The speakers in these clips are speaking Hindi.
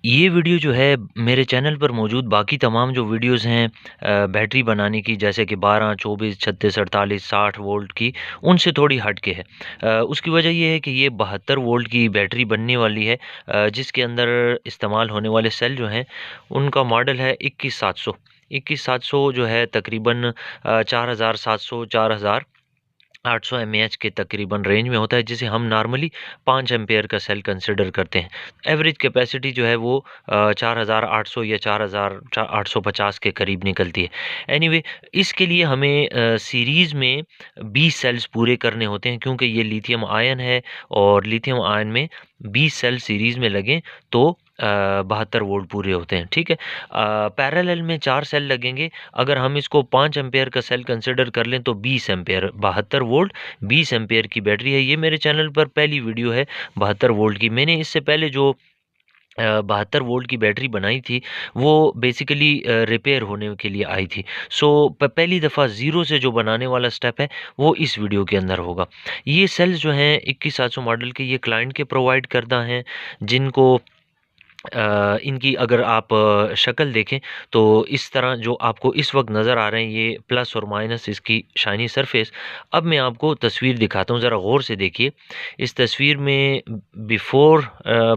ये वीडियो जो है मेरे चैनल पर मौजूद बाकी तमाम जो वीडियोस हैं बैटरी बनाने की, जैसे कि 12, 24, 36, 48, 60 वोल्ट की, उनसे थोड़ी हट के है। उसकी वजह ये है कि ये 72 वोल्ट की बैटरी बनने वाली है, जिसके अंदर इस्तेमाल होने वाले सेल जो हैं उनका मॉडल है 21700। 21700 जो है तकरीबन 4700 4800 mAh के तकरीबन रेंज में होता है, जिसे हम नॉर्मली 5 एम्पेयर का सेल कंसिडर करते हैं। एवरेज कैपेसिटी जो है वो 4800 या 4850 के करीब निकलती है। एनीवे, इसके लिए हमें सीरीज़ में 20 सेल्स पूरे करने होते हैं, क्योंकि ये लिथियम आयन है और लिथियम आयन में 20 सेल सीरीज़ में लगें तो 72 वोल्ट पूरे होते हैं। ठीक है, पैरेलल में 4 सेल लगेंगे। अगर हम इसको 5 एम्पेयर का सेल कंसिडर कर लें तो 20 एम्पेयर, 72 वोल्ट 20 एम्पेयर की बैटरी है। ये मेरे चैनल पर पहली वीडियो है 72 वोल्ट की। मैंने इससे पहले जो 72 वोल्ट की बैटरी बनाई थी वो बेसिकली रिपेयर होने के लिए आई थी। सो पहली दफ़ा ज़ीरो से जो बनाने वाला स्टेप है वो इस वीडियो के अंदर होगा। ये सेल्स जो हैं 21700 मॉडल के, ये क्लाइंट के प्रोवाइड करदा हैं, जिनको इनकी अगर आप शक्ल देखें तो इस तरह जो आपको इस वक्त नज़र आ रहे हैं, ये प्लस और माइनस इसकी शाइनी सरफेस। अब मैं आपको तस्वीर दिखाता हूँ, ज़रा गौर से देखिए। इस तस्वीर में बिफ़ोर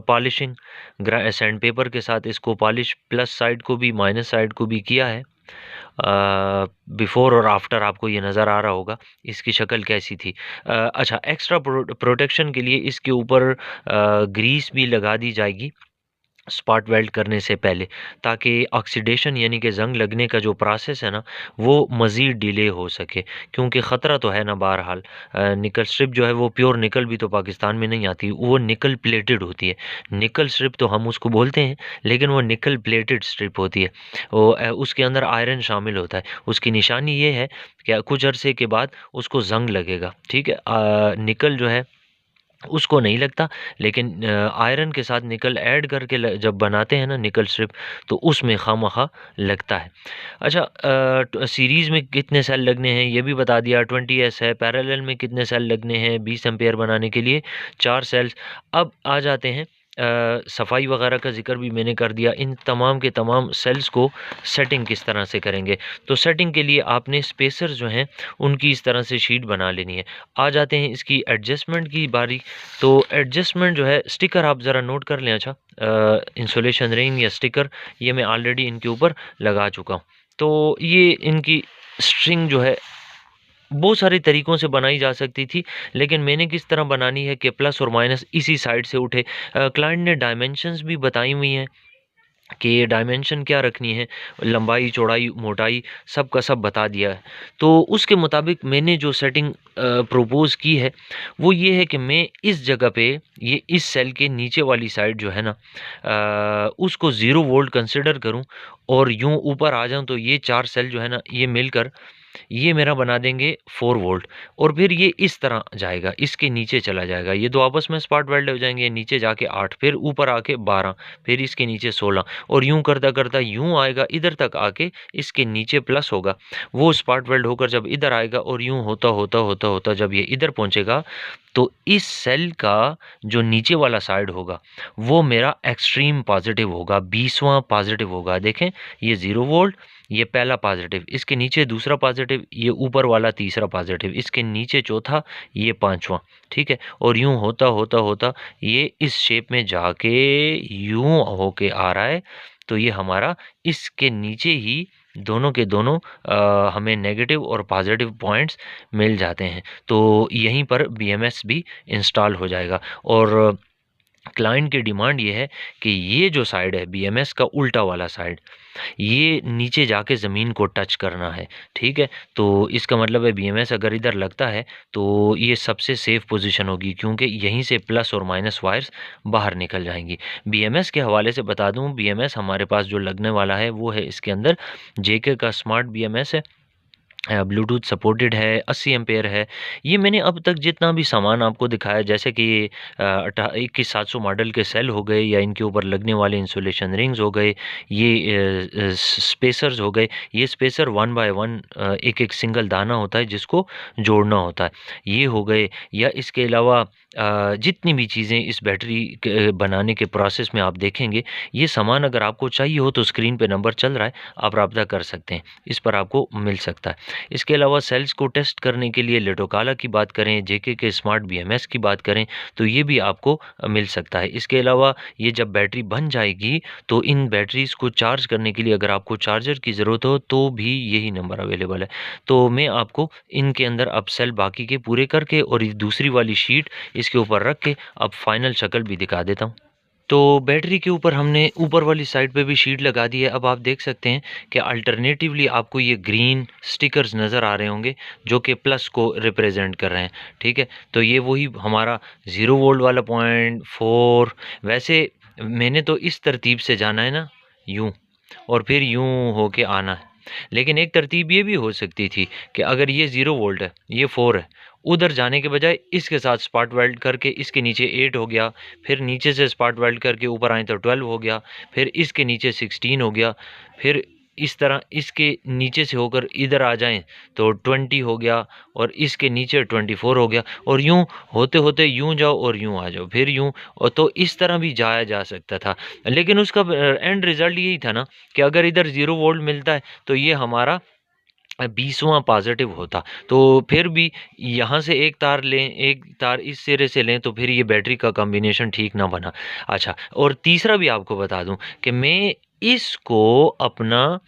पॉलिशिंग सैंड पेपर के साथ इसको पॉलिश प्लस साइड को भी माइनस साइड को भी किया है। बिफ़ोर और आफ्टर आपको ये नज़र आ रहा होगा इसकी शक्ल कैसी थी। अच्छा, एक्स्ट्रा प्रोटेक्शन के लिए इसके ऊपर ग्रीस भी लगा दी जाएगी स्पॉट वेल्ड करने से पहले, ताकि ऑक्सीडेशन यानी कि ज़ंग लगने का जो प्रोसेस है ना वो मज़ीद डिले हो सके, क्योंकि ख़तरा तो है ना। बहरहाल निकल स्ट्रिप जो है वो प्योर निकल भी तो पाकिस्तान में नहीं आती, वो निकल प्लेटेड होती है। निकल स्ट्रिप तो हम उसको बोलते हैं, लेकिन वो निकल प्लेटेड स्ट्रिप होती है। वो उसके अंदर आयरन शामिल होता है। उसकी निशानी ये है कि कुछ अरसे के बाद उसको ज़ंग लगेगा। ठीक है, निकल जो है उसको नहीं लगता, लेकिन आयरन के साथ निकल ऐड करके जब बनाते हैं ना निकल स्ट्रिप, तो उसमें खामखा लगता है। अच्छा, सीरीज़ में कितने सेल लगने हैं ये भी बता दिया। 20S है। पैरेलल में कितने सेल लगने हैं 20 एम्पेयर बनाने के लिए? 4 सेल्स। अब आ जाते हैं सफाई वगैरह का जिक्र भी मैंने कर दिया। इन तमाम के तमाम सेल्स को सेटिंग किस तरह से करेंगे, तो सेटिंग के लिए आपने स्पेसर जो हैं उनकी इस तरह से शीट बना लेनी है। आ जाते हैं इसकी एडजस्टमेंट की बारी। तो एडजस्टमेंट जो है, स्टिकर आप ज़रा नोट कर लें। अच्छा, इंसुलेशन रिंग या स्टिकर ये मैं ऑलरेडी इनके ऊपर लगा चुका हूँ। तो ये इनकी स्ट्रिंग जो है बहुत सारे तरीक़ों से बनाई जा सकती थी, लेकिन मैंने किस तरह बनानी है कि प्लस और माइनस इसी साइड से उठे। क्लाइंट ने डायमेंशंस भी बताई हुई हैं कि ये डायमेंशन क्या रखनी है, लंबाई, चौड़ाई, मोटाई, सब का सब बता दिया है। तो उसके मुताबिक मैंने जो सेटिंग प्रोपोज़ की है वो ये है कि मैं इस जगह पे ये इस सेल के नीचे वाली साइड जो है ना उसको 0 वोल्ट कंसिडर करूं और यूं ऊपर आ जाऊं, तो ये 4 सेल जो है ना ये मिलकर ये मेरा बना देंगे 4 वोल्ट। और फिर ये इस तरह जाएगा, इसके नीचे चला जाएगा। ये दो आपस में स्पॉट वेल्ड हो जाएंगे, नीचे जाके 8, फिर ऊपर आके 12, फिर इसके नीचे 16, और यूं करता करता यूं आएगा इधर तक आके इसके नीचे प्लस होगा। वो स्पॉट वेल्ड होकर जब इधर आएगा और यूं होता होता होता होता जब ये इधर पहुंचेगा, तो इस सेल का जो नीचे वाला साइड होगा वो मेरा एक्सट्रीम पॉजिटिव होगा, 20वां पॉजिटिव होगा। देखें, ये 0 वोल्ट, ये पहला पॉजिटिव, इसके नीचे दूसरा पॉजिटिव, ये ऊपर वाला तीसरा पॉजिटिव, इसके नीचे चौथा, ये पांचवा। ठीक है, और यूं होता होता होता ये इस शेप में जाके यूं होके आ रहा है। तो ये हमारा इसके नीचे ही दोनों के दोनों हमें नेगेटिव और पॉजिटिव पॉइंट्स मिल जाते हैं। तो यहीं पर बीएमएस भी इंस्टॉल हो जाएगा। और क्लाइंट की डिमांड ये है कि ये जो साइड है बीएमएस का उल्टा वाला साइड, ये नीचे जाके ज़मीन को टच करना है। ठीक है, तो इसका मतलब है बीएमएस अगर इधर लगता है तो ये सबसे सेफ पोजीशन होगी, क्योंकि यहीं से प्लस और माइनस वायर्स बाहर निकल जाएंगी। बीएमएस के हवाले से बता दूं, बीएमएस हमारे पास जो लगने वाला है वो है इसके अंदर जेके का स्मार्ट बीएमएस है। ब्लूटूथ सपोर्टेड है, 80 एम्पेयर है। ये मैंने अब तक जितना भी सामान आपको दिखाया, जैसे कि 21700 मॉडल के सेल हो गए, या इनके ऊपर लगने वाले इंसुलेशन रिंग्स हो गए, ये स्पेसर्स हो गए। ये स्पेसर 1 बाय 1 एक एक सिंगल दाना होता है जिसको जोड़ना होता है, ये हो गए। या इसके अलावा जितनी भी चीज़ें इस बैटरी के बनाने के प्रोसेस में आप देखेंगे, ये सामान अगर आपको चाहिए हो तो स्क्रीन पे नंबर चल रहा है, आप राब्ता कर सकते हैं, इस पर आपको मिल सकता है। इसके अलावा सेल्स को टेस्ट करने के लिए लिटोकाला की बात करें, जेके के स्मार्ट बीएमएस की बात करें, तो ये भी आपको मिल सकता है। इसके अलावा ये जब बैटरी बन जाएगी तो इन बैटरीज़ को चार्ज करने के लिए अगर आपको चार्जर की ज़रूरत हो तो भी यही नंबर अवेलेबल है। तो मैं आपको इनके अंदर अब सेल बाकी के पूरे करके और ये दूसरी वाली शीट इसके ऊपर रख के अब फाइनल शक्ल भी दिखा देता हूँ। तो बैटरी के ऊपर हमने ऊपर वाली साइड पे भी शीट लगा दी है। अब आप देख सकते हैं कि अल्टरनेटिवली आपको ये ग्रीन स्टिकर्स नज़र आ रहे होंगे जो कि प्लस को रिप्रेजेंट कर रहे हैं, ठीक है। तो ये वही हमारा 0 वोल्ट वाला पॉइंट 4, वैसे मैंने तो इस तरतीब से जाना है ना, यूँ, और फिर यूँ होके आना है। लेकिन एक तरतीब ये भी हो सकती थी कि अगर ये 0 वोल्ट है, ये 4 है, उधर जाने के बजाय इसके साथ स्पॉट वेल्ड करके इसके नीचे 8 हो गया, फिर नीचे से स्पॉट वेल्ड करके ऊपर आए तो 12 हो गया, फिर इसके नीचे 16 हो गया, फिर इस तरह इसके नीचे से होकर इधर आ जाएं तो 20 हो गया, और इसके नीचे 24 हो गया, और यूं होते होते यूं जाओ और यूं आ जाओ, फिर यूं, और तो इस तरह भी जाया जा सकता था। लेकिन उसका एंड रिजल्ट यही था ना कि अगर इधर 0 वोल्ट मिलता है तो ये हमारा 20वां पॉजिटिव होता। तो फिर भी यहाँ से एक तार लें, एक तार इस सिरे से लें, तो फिर ये बैटरी का कॉम्बिनेशन ठीक ना बना। अच्छा, और तीसरा भी आपको बता दूं कि मैं इसको अपना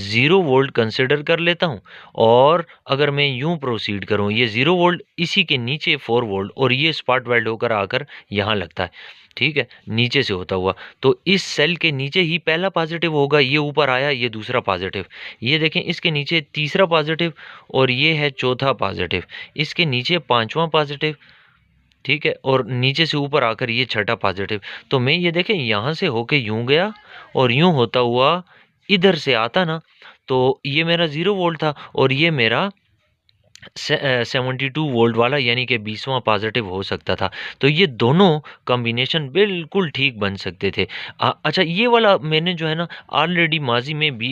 0 वोल्ट कंसिडर कर लेता हूँ, और अगर मैं यूं प्रोसीड करूँ, ये 0 वोल्ट इसी के नीचे 4 वोल्ट, और ये स्पॉट वेल्ड होकर आकर यहाँ लगता है, ठीक है, नीचे से होता हुआ, तो इस सेल के नीचे ही पहला पॉजिटिव होगा, ये ऊपर आया, ये दूसरा पॉजिटिव, ये देखें इसके नीचे तीसरा पॉजिटिव, और ये है चौथा पॉजिटिव, इसके नीचे पांचवा पॉजिटिव, ठीक है, और नीचे से ऊपर आकर ये छठा पॉजिटिव। तो मैं ये देखें यहाँ से होके यूं गया और यूं होता हुआ इधर से आता ना, तो ये मेरा 0 वोल्ट था, और ये मेरा 72 वोल्ट वाला यानी कि 20वां पॉजिटिव हो सकता था। तो ये दोनों कॉम्बिनेशन बिल्कुल ठीक बन सकते थे। अच्छा, ये वाला मैंने जो है ना ऑलरेडी माजी में भी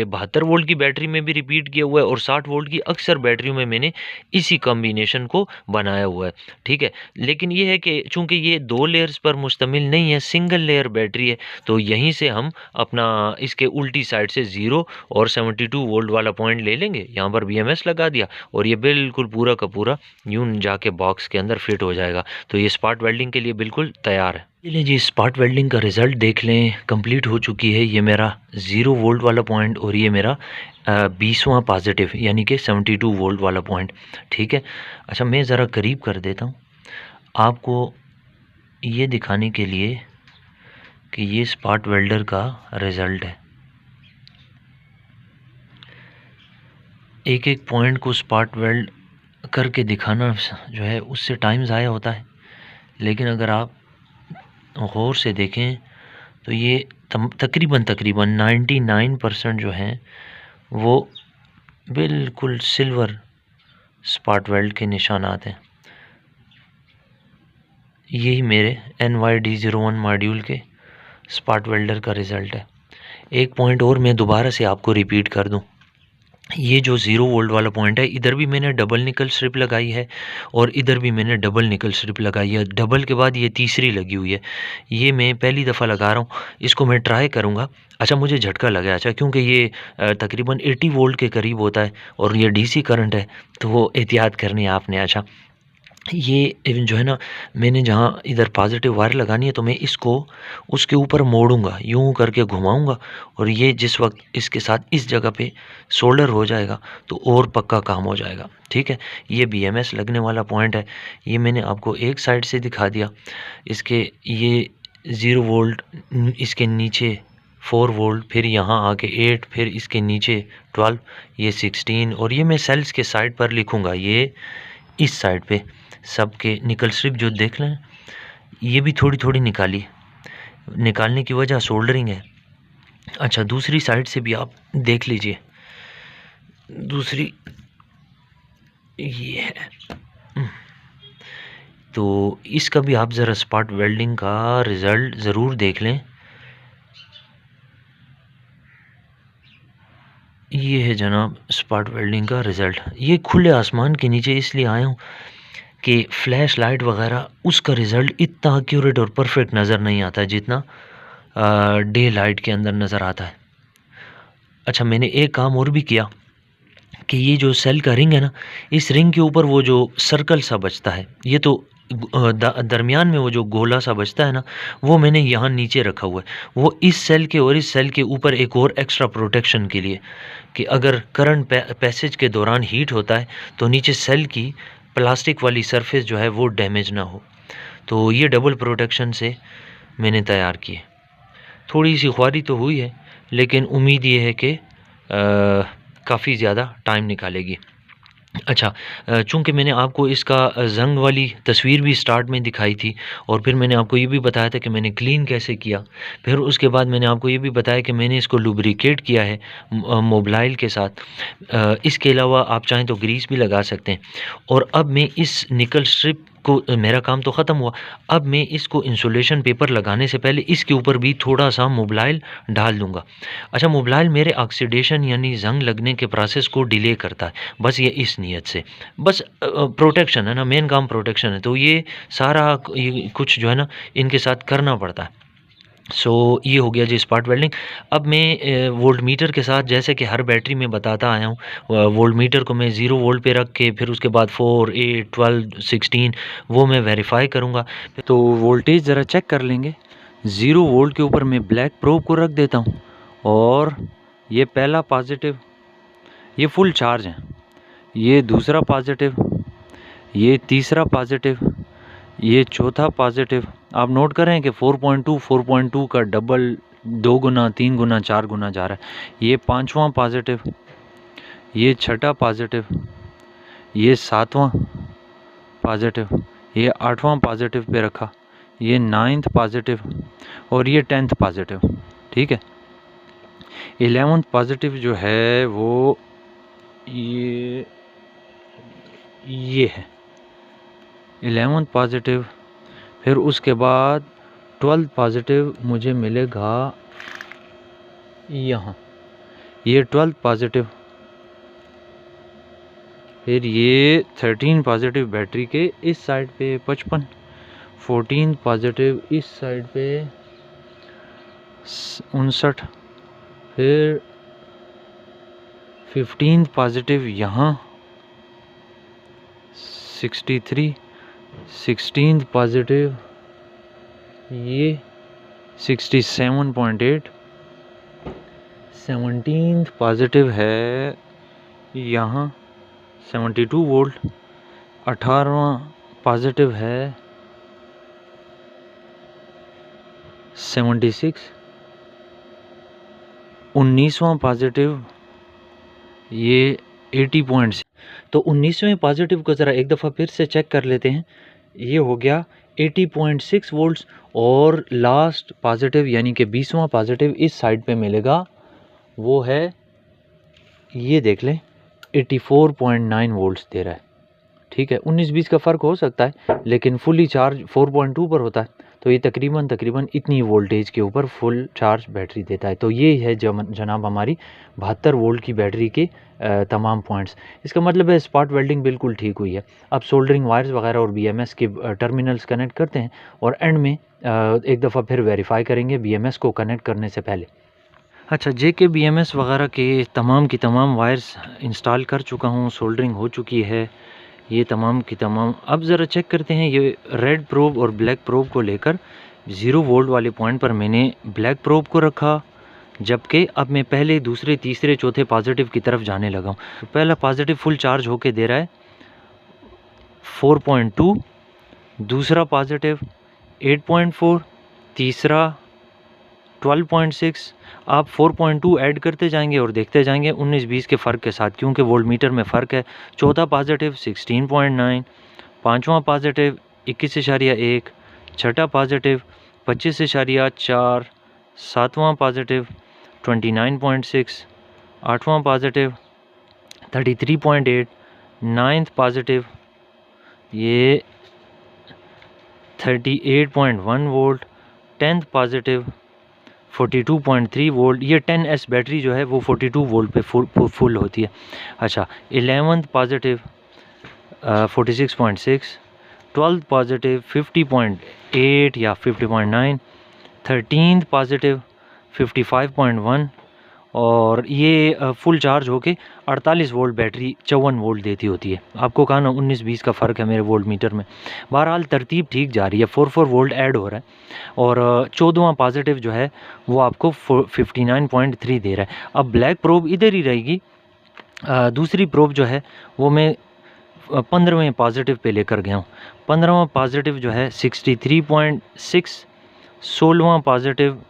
72 वोल्ट की बैटरी में भी रिपीट किया हुआ है, और 60 वोल्ट की अक्सर बैटरियों में मैंने इसी कॉम्बिनेशन को बनाया हुआ है, ठीक है। लेकिन ये है कि चूंकि ये 2 लेयर्स पर मुश्तमिल नहीं है, सिंगल लेयर बैटरी है, तो यहीं से हम अपना इसके उल्टी साइड से 0 और 72 वोल्ट वाला पॉइंट ले लेंगे, यहाँ पर बीएमएस लगा दिया, और ये बिल्कुल पूरा का पूरा यूं जाके बॉक्स के अंदर फिट हो जाएगा। तो ये स्पॉट वेल्डिंग के लिए बिल्कुल तैयार है। चलिए जी, स्पॉट वेल्डिंग का रिज़ल्ट देख लें, कंप्लीट हो चुकी है। ये मेरा 0 वोल्ट वाला पॉइंट, और ये मेरा 20वां पॉजिटिव यानी कि 72 वोल्ट वाला पॉइंट, ठीक है। अच्छा, मैं ज़रा करीब कर देता हूँ आपको ये दिखाने के लिए कि ये स्पॉट वेल्डर का रिज़ल्ट है। एक एक पॉइंट को स्पॉट वेल्ड करके दिखाना जो है उससे टाइम ज़ाया होता है, लेकिन अगर आप गौर से देखें तो ये तकरीबन 99% जो हैं वो बिल्कुल सिल्वर स्पॉट वेल्ड के निशानात हैं। यही मेरे NYD01 मॉड्यूल के स्पॉट वेल्डर का रिज़ल्ट है। एक पॉइंट और मैं दोबारा से आपको रिपीट कर दूं, ये जो 0 वोल्ट वाला पॉइंट है, इधर भी मैंने डबल निकल स्ट्रिप लगाई है, और इधर भी मैंने डबल निकल स्ट्रिप लगाई है। डबल के बाद ये तीसरी लगी हुई है, ये मैं पहली दफ़ा लगा रहा हूँ, इसको मैं ट्राई करूँगा। अच्छा, मुझे झटका लगा, अच्छा, क्योंकि ये तकरीबन 80 वोल्ट के करीब होता है, और ये डीसी करंट है, तो वो एहतियात करनी है आपने। अच्छा, ये जो है ना, मैंने जहाँ इधर पॉजिटिव वायर लगानी है, तो मैं इसको उसके ऊपर मोड़ूंगा, यूं करके घुमाऊंगा, और ये जिस वक्त इसके साथ इस जगह पे सोल्डर हो जाएगा तो और पक्का काम हो जाएगा, ठीक है। ये बीएमएस लगने वाला पॉइंट है, ये मैंने आपको एक साइड से दिखा दिया। इसके ये 0 वोल्ट, इसके नीचे 4 वोल्ट, फिर यहाँ आके 8, फिर इसके नीचे 12, ये 16, और ये मैं सेल्स के साइड पर लिखूँगा, ये इस साइड पे सबके निकल स्ट्रिप जो देख लें, ये भी थोड़ी थोड़ी निकाली, निकालने की वजह सोल्डरिंग है। अच्छा, दूसरी साइड से भी आप देख लीजिए, दूसरी ये है, तो इसका भी आप ज़रा स्पॉट वेल्डिंग का रिज़ल्ट ज़रूर देख लें। ये है जनाब स्पॉट वेल्डिंग का रिज़ल्ट। ये खुले आसमान के नीचे इसलिए आया हूँ कि फ्लैश लाइट वगैरह उसका रिज़ल्ट इतना एक्यूरेट और परफेक्ट नज़र नहीं आता जितना डे लाइट के अंदर नज़र आता है। अच्छा, मैंने एक काम और भी किया कि ये जो सेल का रिंग है ना, इस रिंग के ऊपर वो जो सर्कल सा बचता है, ये तो दरमियान में वो जो गोला सा बचता है ना, वो मैंने यहाँ नीचे रखा हुआ है। वो इस सेल के और इस सेल के ऊपर एक और एक्स्ट्रा प्रोटेक्शन के लिए, कि अगर करंट पैसेज के दौरान हीट होता है तो नीचे सेल की प्लास्टिक वाली सरफेस जो है वो डैमेज ना हो। तो ये डबल प्रोटेक्शन से मैंने तैयार किए। थोड़ी सी ख्वारी तो हुई है, लेकिन उम्मीद ये है कि काफ़ी ज़्यादा टाइम निकालेगी। अच्छा, चूँकि मैंने आपको इसका ज़ंग वाली तस्वीर भी स्टार्ट में दिखाई थी, और फिर मैंने आपको ये भी बताया था कि मैंने क्लीन कैसे किया। फिर उसके बाद मैंने आपको ये भी बताया कि मैंने इसको लुब्रिकेट किया है मोबिलाइल के साथ। इसके अलावा आप चाहें तो ग्रीस भी लगा सकते हैं। और अब मैं इस निकल स्ट्रिप को, मेरा काम तो ख़त्म हुआ, अब मैं इसको इंसुलेशन पेपर लगाने से पहले इसके ऊपर भी थोड़ा सा मोबिलाइल डाल दूँगा। अच्छा, मोबिलाइल मेरे ऑक्सीडेशन यानी ज़ंग लगने के प्रोसेस को डिले करता है, बस ये इस नीयत से। बस प्रोटेक्शन है ना, मेन काम प्रोटेक्शन है, तो ये सारा ये कुछ जो है ना इनके साथ करना पड़ता है। सो ये हो गया जी स्पॉट वेल्डिंग। अब मैं वोल्ट मीटर के साथ, जैसे कि हर बैटरी में बताता आया हूँ, वोल्ट मीटर को मैं 0 वोल्ट पे रख के फिर उसके बाद 4, 8, 12, 16 वो मैं वेरीफाई करूँगा। तो वोल्टेज ज़रा चेक कर लेंगे। 0 वोल्ट के ऊपर मैं ब्लैक प्रोब को रख देता हूँ, और ये पहला पॉजिटिव, ये फुल चार्ज है, ये दूसरा पॉजिटिव, ये तीसरा पॉजिटिव, ये चौथा पॉजिटिव। आप नोट करें कि 4.2 का डबल 2 गुना 3 गुना 4 गुना जा रहा है। ये पांचवा पॉजिटिव, ये छठा पॉजिटिव, ये सातवां पॉजिटिव, ये आठवां पॉजिटिव पे रखा, ये 9th पॉजिटिव, और ये 10th पॉजिटिव। ठीक है, 11th पॉजिटिव जो है वो ये है 11th पॉजिटिव। फिर उसके बाद 12th पॉजिटिव मुझे मिलेगा यहाँ, ये 12th पॉजिटिव। फिर ये 13 पॉजिटिव बैटरी के इस साइड पे 55, 14 पॉजिटिव इस साइड पे 59, फिर 15 पॉजिटिव यहाँ 63, 16 पॉजिटिव ये 67.8, 17 पॉजिटिव है यहाँ 72 वोल्ट, 18वां पॉजिटिव है 76, 19वां पॉजिटिव ये 80.6। तो 19वें पॉजिटिव को ज़रा एक दफ़ा फिर से चेक कर लेते हैं। ये हो गया 80.6 वोल्ट्स, और लास्ट पॉजिटिव यानी कि 20वां पॉजिटिव इस साइड पे मिलेगा, वो है, ये देख लें, 84.9 वोल्ट्स दे रहा है। ठीक है, 19-20 का फ़र्क हो सकता है, लेकिन फुली चार्ज 4.2 पर होता है, तो ये तकरीबन इतनी वोल्टेज के ऊपर फुल चार्ज बैटरी देता है। तो ये है जनाब हमारी 72 वोल्ट की बैटरी के तमाम पॉइंट्स। इसका मतलब है स्पॉट वेल्डिंग बिल्कुल ठीक हुई है। अब सोल्डरिंग वायर्स वगैरह और BMS के टर्मिनल्स कनेक्ट करते हैं, और एंड में एक दफ़ा फिर वेरीफाई करेंगे BMS को कनेक्ट करने से पहले। अच्छा, JK BMS वगैरह के तमाम की तमाम वायर्स इंस्टॉल कर चुका हूँ, सोल्डरिंग हो चुकी है ये तमाम की तमाम। अब ज़रा चेक करते हैं, ये रेड प्रोब और ब्लैक प्रोब को लेकर 0 वोल्ट वाले पॉइंट पर मैंने ब्लैक प्रोब को रखा, जबकि अब मैं पहले, दूसरे, तीसरे, चौथे पॉजिटिव की तरफ जाने लगा हूँ। तो पहला पॉजिटिव फुल चार्ज होके दे रहा है 4.2, दूसरा पॉजिटिव 8.4, तीसरा 12.6। आप 4.2 ऐड करते जाएंगे और देखते जाएंगे 19-20 के फ़र्क के साथ, क्योंकि वोल्ट मीटर में फ़र्क है। चौथा पॉजिटिव 16.9, पाँचवा पॉजिटिव 21.1, छठा पॉजिटिव 25.4, सातवां पॉजिटिव 29.6, आठवां पॉजिटिव 33.8, 9th पॉजिटिव ये 38.1 वोल्ट, 10th पॉजिटिव 42.3 वोल्ट। ये 10S बैटरी जो है वो 42 वोल्ट पे फुल होती है। अच्छा, 11th पॉजिटिव 46.6, 12th पॉजिटिव 50.8 या 50.9, 13th पॉजिटिव 55.1 और ये फुल चार्ज होके 48 वोल्ट बैटरी 54 वोल्ट देती होती है। आपको कहा ना 19-20 का फ़र्क है मेरे वोल्ट मीटर में। बहरहाल तरतीब ठीक जा रही है, 4 वोल्ट ऐड हो रहा है और 14वां पॉजिटिव जो है वो आपको 59.3 दे रहा है। अब ब्लैक प्रोब इधर ही रहेगी। दूसरी प्रोब जो है वो मैं 15वें पॉजिटिव पे लेकर गया हूँ। 15वां पॉजिटिव जो है 63.6, 16वां पॉजिटिव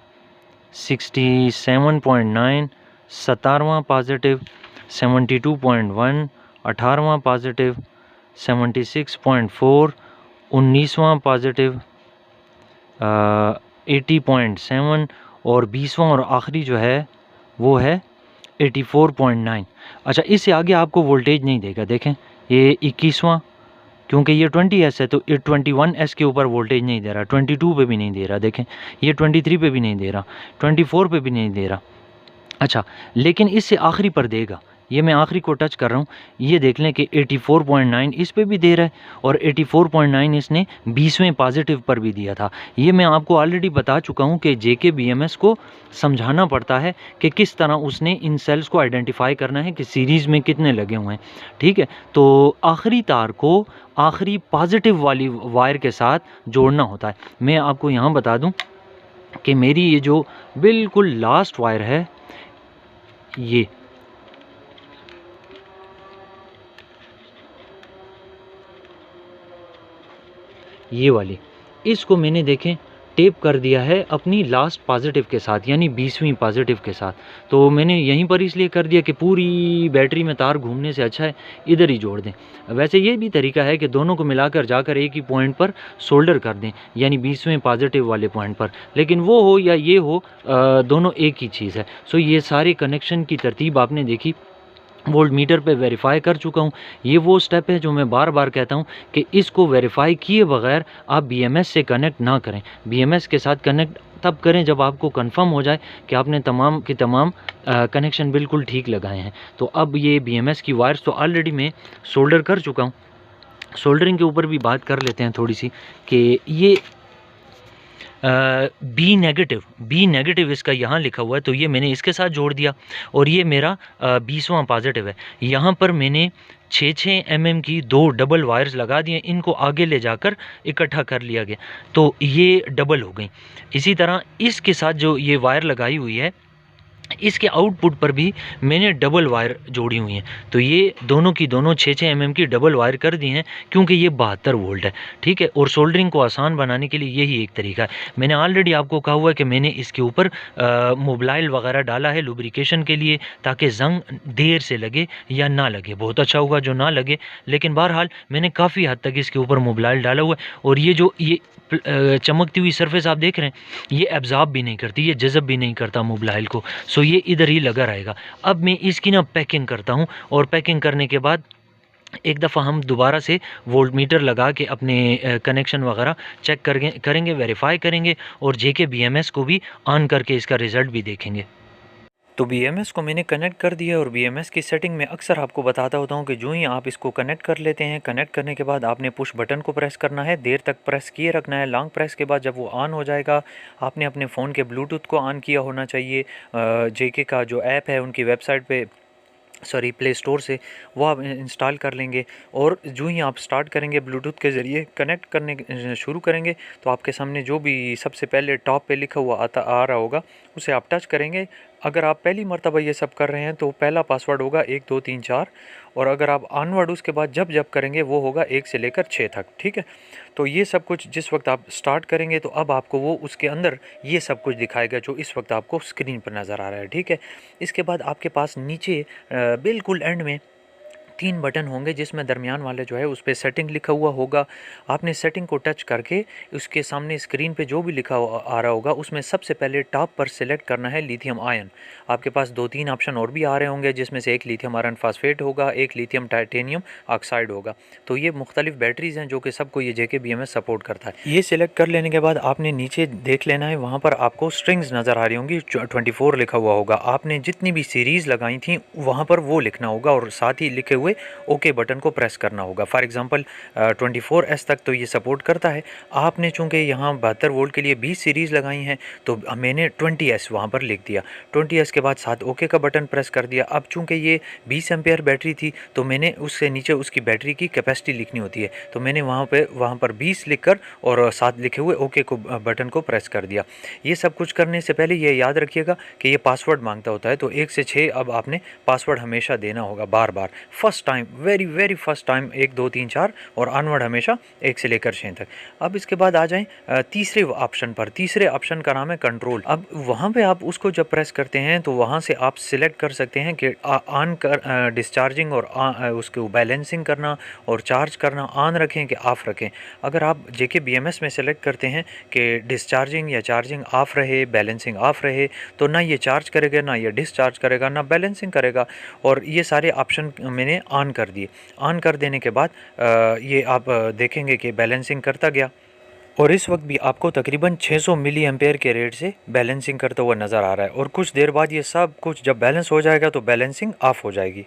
67.9, 17वां पॉजिटिव 72.1, 18वां पॉजिटिव 76.4, 19वां पॉजिटिव 80.7 और 20वां और आखिरी जो है वो है 84.9। अच्छा, इससे आगे आपको वोल्टेज नहीं देगा। देखें ये 21वां, क्योंकि ये 20S है तो ये 21S के ऊपर वोल्टेज नहीं दे रहा, 22 पे भी नहीं दे रहा। देखें ये 23 पे भी नहीं दे रहा, 24 पे भी नहीं दे रहा। अच्छा, लेकिन इससे आखिरी पर देगा। ये मैं आखिरी को टच कर रहा हूँ, ये देख लें कि 84.9 इस पे भी दे रहा है और 84.9 इसने 20वें पॉजिटिव पर भी दिया था। ये मैं आपको ऑलरेडी बता चुका हूँ कि जेके बीएमएस को समझाना पड़ता है कि किस तरह उसने इन सेल्स को आइडेंटिफाई करना है कि सीरीज़ में कितने लगे हुए हैं। ठीक है, तो आखिरी तार को आखिरी पॉजिटिव वाली वायर के साथ जोड़ना होता है। मैं आपको यहाँ बता दूँ कि मेरी ये जो बिल्कुल लास्ट वायर है, ये वाली, इसको मैंने देखें टेप कर दिया है अपनी लास्ट पॉजिटिव के साथ, यानी 20वीं पॉजिटिव के साथ। तो मैंने यहीं पर इसलिए कर दिया कि पूरी बैटरी में तार घूमने से अच्छा है इधर ही जोड़ दें। वैसे ये भी तरीका है कि दोनों को मिलाकर जाकर एक ही पॉइंट पर सोल्डर कर दें, यानी 20वें पॉजिटिव वाले पॉइंट पर, लेकिन वो हो या ये हो दोनों एक ही चीज़ है। सो ये सारे कनेक्शन की तरतीब आपने देखी, वोल्ट मीटर पे वेरीफाई कर चुका हूँ। ये वो स्टेप है जो मैं बार बार कहता हूँ कि इसको वेरीफाई किए बगैर आप बीएमएस से कनेक्ट ना करें। बीएमएस के साथ कनेक्ट तब करें जब आपको कंफर्म हो जाए कि आपने तमाम के तमाम कनेक्शन बिल्कुल ठीक लगाए हैं। तो अब ये बीएमएस की वायर्स तो ऑलरेडी मैं सोल्डर कर चुका हूँ। सोल्डरिंग के ऊपर भी बात कर लेते हैं थोड़ी सी कि ये बी नेगेटिव इसका यहाँ लिखा हुआ है, तो ये मैंने इसके साथ जोड़ दिया और ये मेरा 20वां पॉजिटिव है। यहाँ पर मैंने 6 mm की 2 डबल वायर्स लगा दिए, इनको आगे ले जाकर इकट्ठा कर लिया गया, तो ये डबल हो गई। इसी तरह इसके साथ जो ये वायर लगाई हुई है, इसके आउटपुट पर भी मैंने डबल वायर जोड़ी हुई हैं, तो ये दोनों की दोनों 6 mm की डबल वायर कर दी हैं, क्योंकि ये 72 वोल्ट है। ठीक है, और सोल्डरिंग को आसान बनाने के लिए यही एक तरीका है। मैंने ऑलरेडी आपको कहा हुआ है कि मैंने इसके ऊपर मोबाइल वगैरह डाला है लुब्रिकेशन के लिए, ताकि जंग देर से लगे या ना लगे। बहुत अच्छा होगा जो ना लगे, लेकिन बहरहाल मैंने काफ़ी हद तक इसके ऊपर मोबाइल डाला हुआ है। और ये जो ये चमकती हुई सरफेस आप देख रहे हैं, ये एब्जॉर्ब भी नहीं करती, ये जज़ब भी नहीं करता मोबाइल को। सो ये इधर ही लगा रहेगा। अब मैं इसकी ना पैकिंग करता हूँ, और पैकिंग करने के बाद एक दफ़ा हम दोबारा से वोल्ट मीटर लगा के अपने कनेक्शन वगैरह चेक करेंगे, वेरीफाई करेंगे, और जेके बीएमएस को भी ऑन करके इसका रिज़ल्ट भी देखेंगे। तो बीएमएस को मैंने कनेक्ट कर दिया, और बीएमएस की सेटिंग में अक्सर आपको बताता होता हूँ कि जो ही आप इसको कनेक्ट कर लेते हैं, कनेक्ट करने के बाद आपने पुश बटन को प्रेस करना है, देर तक प्रेस किए रखना है। लॉन्ग प्रेस के बाद जब वो ऑन हो जाएगा, आपने अपने फ़ोन के ब्लूटूथ को ऑन किया होना चाहिए। जेके का जो ऐप है उनकी वेबसाइट पे प्ले स्टोर से वो आप इंस्टॉल कर लेंगे, और जो ही आप स्टार्ट करेंगे ब्लूटूथ के ज़रिए कनेक्ट करने शुरू करेंगे, तो आपके सामने जो भी सबसे पहले टॉप पे लिखा हुआ आ रहा होगा उसे आप टच करेंगे। अगर आप पहली मर्तबा ये सब कर रहे हैं तो पहला पासवर्ड होगा 1 2 3 4, और अगर आप ऑनवर्ड उसके बाद जब करेंगे वो होगा 1 से लेकर 6 तक। ठीक है, तो ये सब कुछ जिस वक्त आप स्टार्ट करेंगे तो अब आपको वो उसके अंदर ये सब कुछ दिखाएगा जो इस वक्त आपको स्क्रीन पर नज़र आ रहा है। ठीक है, इसके बाद आपके पास नीचे बिल्कुल एंड में 3 बटन होंगे, जिसमें दरमियान वाले जो है उस पर सेटिंग लिखा हुआ होगा। आपने सेटिंग को टच करके उसके सामने स्क्रीन पे जो भी लिखा आ रहा होगा उसमें सबसे पहले टॉप पर सिलेक्ट करना है लिथियम आयन। आपके पास 2-3 ऑप्शन और भी आ रहे होंगे, जिसमें से एक लिथियम आयरन फास्फेट होगा, एक लिथियम टाइटेनियम ऑक्साइड होगा। तो ये मुख्तलिफ बैटरीज़ हैं जो कि सबको ये जेके बीएमएस सपोर्ट करता है। ये सिलेक्ट कर लेने के बाद आपने नीचे देख लेना है, वहाँ पर आपको स्ट्रिंग्स नज़र आ रही होंगी, 24 लिखा हुआ होगा। आपने जितनी भी सीरीज़ लगाई थी वहाँ पर वो लिखना होगा, और साथ ही लिखे हुए हुए ओके बटन को प्रेस करना होगा। फॉर एग्जांपल 24S तक तो ये सपोर्ट करता है। आपने चूँकि यहाँ 72 वोल्ट के लिए 20 सीरीज़ लगाई हैं तो मैंने 20S वहाँ पर लिख दिया। 20S के बाद साथ ओके का बटन प्रेस कर दिया। अब चूँकि ये 20 एम्पेयर बैटरी थी तो मैंने उससे नीचे उसकी बैटरी की कैपेसिटी लिखनी होती है, तो मैंने वहाँ पर 20 लिखकर और साथ लिखे हुए ओके को बटन को प्रेस कर दिया। ये सब कुछ करने से पहले ये याद रखिएगा कि ये पासवर्ड मांगता होता है, तो 1 से 6 अब आपने पासवर्ड हमेशा देना होगा बार बार। First time, very first time 1 2 3 4 और ऑनवर्ड हमेशा 1 से लेकर 6 तक। अब इसके बाद आ जाएं तीसरे ऑप्शन पर। तीसरे ऑप्शन का नाम है कंट्रोल। अब वहाँ पे आप उसको जब प्रेस करते हैं तो वहाँ से आप सिलेक्ट कर सकते हैं कि ऑन कर डिस्चार्जिंग और उसको बैलेंसिंग करना और चार्ज करना ऑन रखें कि ऑफ़ रखें। अगर आप JK-BMS में सेलेक्ट करते हैं कि डिस्चार्जिंग या चार्जिंग ऑफ़ रहे, बैलेंसिंग ऑफ़ रहे, तो ना ये चार्ज करेगा, ना ये डिस्चार्ज करेगा, ना बैलेंसिंग करेगा। और ये सारे ऑप्शन मैंने ऑन कर दिए। ऑन कर देने के बाद ये आप देखेंगे कि बैलेंसिंग करता गया और इस वक्त भी आपको तकरीबन 600 मिली एम्पेयर के रेट से बैलेंसिंग करता हुआ नज़र आ रहा है। और कुछ देर बाद ये सब कुछ जब बैलेंस हो जाएगा तो बैलेंसिंग ऑफ हो जाएगी।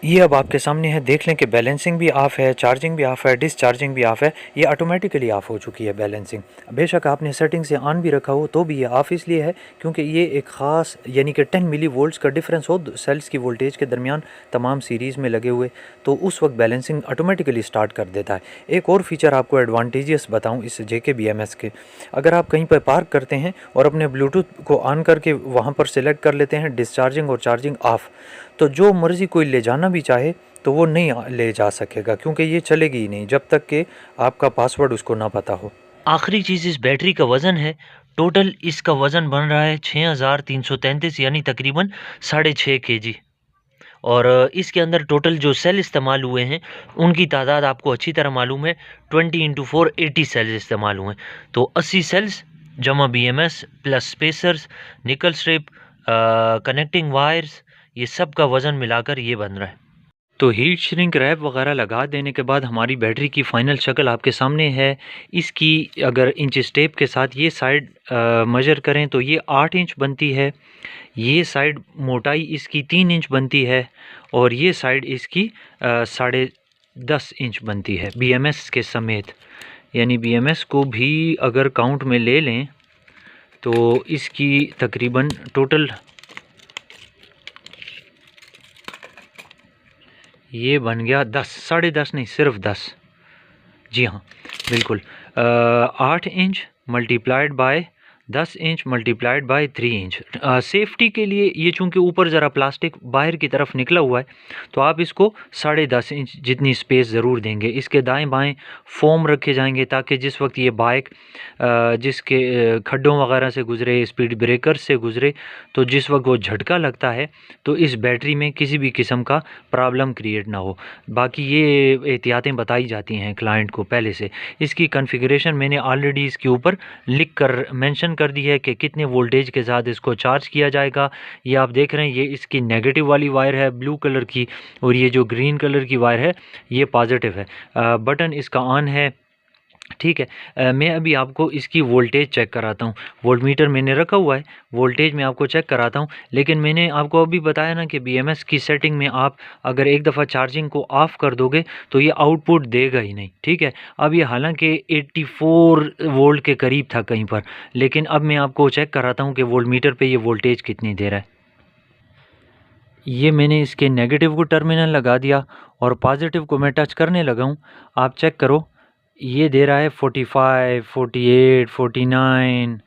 ये अब आपके सामने है, देख लें कि बैलेंसिंग भी ऑफ है, चार्जिंग भी ऑफ है, डिस्चार्जिंग भी ऑफ है। ये ऑटोमेटिकली ऑफ हो चुकी है बैलेंसिंग। बेशक आपने सेटिंग से ऑन भी रखा हो तो भी ये ऑफ इसलिए है क्योंकि ये एक ख़ास यानी कि 10 मिली वोल्ट्स का डिफरेंस हो सेल्स की वोल्टेज के दरमियान तमाम सीरीज़ में लगे हुए, तो उस वक्त बैलेंसिंग ऑटोमेटिकली स्टार्ट कर देता है। एक और फीचर आपको एडवांटेजियस बताऊँ इस JK-BMS के, अगर आप कहीं पर पार्क करते हैं और अपने ब्लूटूथ को ऑन करके वहाँ पर सिलेक्ट कर लेते हैं डिस्चार्जिंग और चार्जिंग ऑफ़, तो जो मर्ज़ी कोई ले जाना भी चाहे तो वो नहीं ले जा सकेगा क्योंकि ये चलेगी ही नहीं जब तक कि आपका पासवर्ड उसको ना पता हो। आखिरी चीज़ इस बैटरी का वज़न है। टोटल इसका वज़न बन रहा है 6333 यानी तकरीबन 6.5 kg। और इसके अंदर टोटल जो सेल इस्तेमाल हुए हैं उनकी तादाद आपको अच्छी तरह मालूम है। 20x4 80 सेल्स इस्तेमाल हुए हैं। तो 80 सेल्स जमा BMS प्लस स्पेसर्स, निकल स्ट्रिप, कनेक्टिंग वायर्स, ये सब का वज़न मिलाकर ये बन रहा है। तो हीट श्रिंक रैप वगैरह लगा देने के बाद हमारी बैटरी की फ़ाइनल शक्ल आपके सामने है। इसकी अगर इंच टेप के साथ ये साइड मेजर करें तो ये 8 इंच बनती है। ये साइड मोटाई इसकी 3 इंच बनती है और ये साइड इसकी 10.5 इंच बनती है BMS के समेत। यानी BMS को भी अगर काउंट में ले लें तो इसकी तकरीबन टोटल ये बन गया 10, 10.5 नहीं, सिर्फ 10। जी हाँ, बिल्कुल 8 inch multiplied by 10 inch multiplied by 3 inch. Safety के लिए ये चूँकि ऊपर ज़रा प्लास्टिक बाहर की तरफ निकला हुआ है तो आप इसको 10.5 इंच जितनी स्पेस ज़रूर देंगे। इसके दाएं बाएं फोम रखे जाएंगे ताकि जिस वक्त ये बाइक जिसके खड्डों वगैरह से गुज़रे, स्पीड ब्रेकर से गुज़रे, तो जिस वक्त वो झटका लगता है तो इस बैटरी में किसी भी किस्म का प्रॉब्लम क्रिएट ना हो। बाकी ये एहतियातें बताई जाती हैं क्लाइंट को पहले से। इसकी कॉन्फ़िगरेशन मैंने ऑलरेडी इसके ऊपर लिख कर मेंशन कर दी है कि कितने वोल्टेज के साथ इसको चार्ज किया जाएगा। ये आप देख रहे हैं, ये इसकी नेगेटिव वाली वायर है ब्लू कलर की और ये जो ग्रीन कलर की वायर है ये पॉजिटिव है। बटन इसका ऑन है, ठीक है। मैं अभी आपको इसकी वोल्टेज चेक कराता हूँ। वोल्टमीटर मैंने रखा हुआ है, वोल्टेज मैं आपको चेक कराता हूँ। लेकिन मैंने आपको अभी बताया ना कि BMS की सेटिंग में आप अगर एक दफ़ा चार्जिंग को ऑफ़ कर दोगे तो ये आउटपुट देगा ही नहीं, ठीक है। अब ये हालांकि 84 वोल्ट के करीब था कहीं पर, लेकिन अब मैं आपको चेक कराता हूँ कि वोल्टमीटर पर ये वोल्टेज कितनी दे रहा है। ये मैंने इसके नेगेटिव को टर्मिनल लगा दिया और पॉजिटिव को मैं टच करने लगा हूँ। आप चेक करो, ये दे रहा है 45, 48, 49,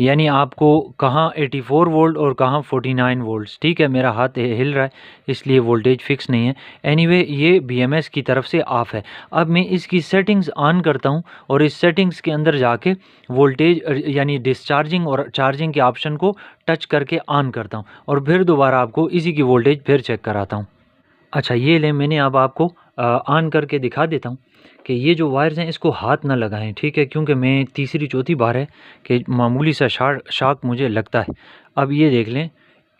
यानी आपको कहाँ 84 वोल्ट और कहाँ 49 वोल्ट्स, ठीक है। मेरा हाथ हिल रहा है इसलिए वोल्टेज फिक्स नहीं है। एनीवे ये BMS की तरफ से ऑफ़ है। अब मैं इसकी सेटिंग्स ऑन करता हूँ और इस सेटिंग्स के अंदर जाके वोल्टेज यानी डिस्चार्जिंग और चार्जिंग के ऑप्शन को टच करके ऑन करता हूँ और फिर दोबारा आपको इसी की वोल्टेज फिर चेक कराता हूँ। अच्छा ये लें, मैंने अब आपको ऑन करके दिखा देता हूँ कि ये जो वायर्स हैं इसको हाथ ना लगाएं, ठीक है, क्योंकि मैं तीसरी चौथी बार है कि मामूली सा शॉक मुझे लगता है। अब ये देख लें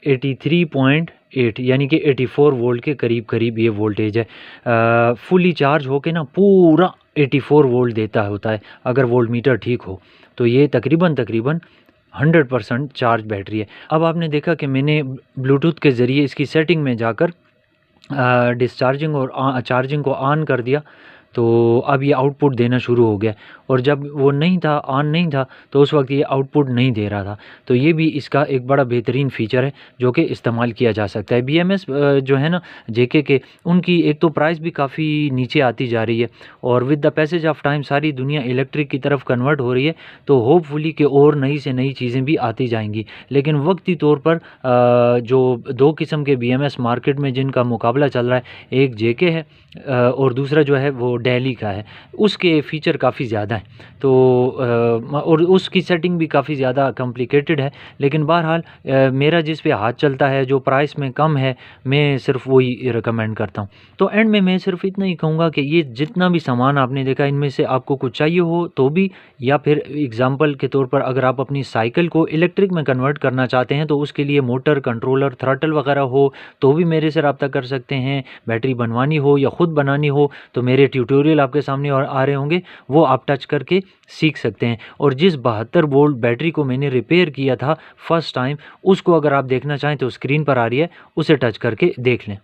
83.8 यानी कि 84 वोल्ट के करीब ये वोल्टेज है। फुली चार्ज होके ना पूरा 84 वोल्ट देता होता है अगर वोल्टमीटर ठीक हो, तो ये तकरीबन 100% चार्ज बैटरी है। अब आपने देखा कि मैंने ब्लूटूथ के ज़रिए इसकी सेटिंग में जाकर डिस्चार्जिंग और चार्जिंग को ऑन कर दिया तो अब ये आउटपुट देना शुरू हो गया, और जब वो नहीं था, ऑन नहीं था, तो उस वक्त ये आउटपुट नहीं दे रहा था। तो ये भी इसका एक बड़ा बेहतरीन फ़ीचर है जो कि इस्तेमाल किया जा सकता है। BMS जो है ना JK के, उनकी एक तो प्राइस भी काफ़ी नीचे आती जा रही है, और with the passage of time सारी दुनिया इलेक्ट्रिक की तरफ कन्वर्ट हो रही है, तो होपफुली कि और नई से नई चीज़ें भी आती जाएंगी। लेकिन वक्ती तौर पर जो दो किस्म के BMS मार्केट में जिनका मुकाबला चल रहा है, एक JK है और दूसरा जो है वो डेली का है। उसके फ़ीचर काफ़ी ज़्यादा हैं, तो और उसकी सेटिंग भी काफ़ी ज़्यादा कॉम्प्लिकेटेड है। लेकिन बहरहाल मेरा जिस पे हाथ चलता है, जो प्राइस में कम है, मैं सिर्फ वही रिकमेंड करता हूँ। तो एंड में मैं सिर्फ इतना ही कहूँगा कि ये जितना भी सामान आपने देखा, इनमें से आपको कुछ चाहिए हो तो भी, या फिर एग्ज़ाम्पल के तौर पर अगर आप अपनी साइकिल को इलेक्ट्रिक में कन्वर्ट करना चाहते हैं, तो उसके लिए मोटर, कंट्रोलर, थ्रॉटल वगैरह हो तो भी मेरे से रब्ता कर सकते हैं। बैटरी बनवानी हो या ख़ुद बनानी हो तो मेरे ट्यूटोरियल आपके सामने और आ रहे होंगे, वो आप टच करके सीख सकते हैं। और जिस 72 वोल्ट बैटरी को मैंने रिपेयर किया था फर्स्ट टाइम, उसको अगर आप देखना चाहें तो स्क्रीन पर आ रही है, उसे टच करके देख लें।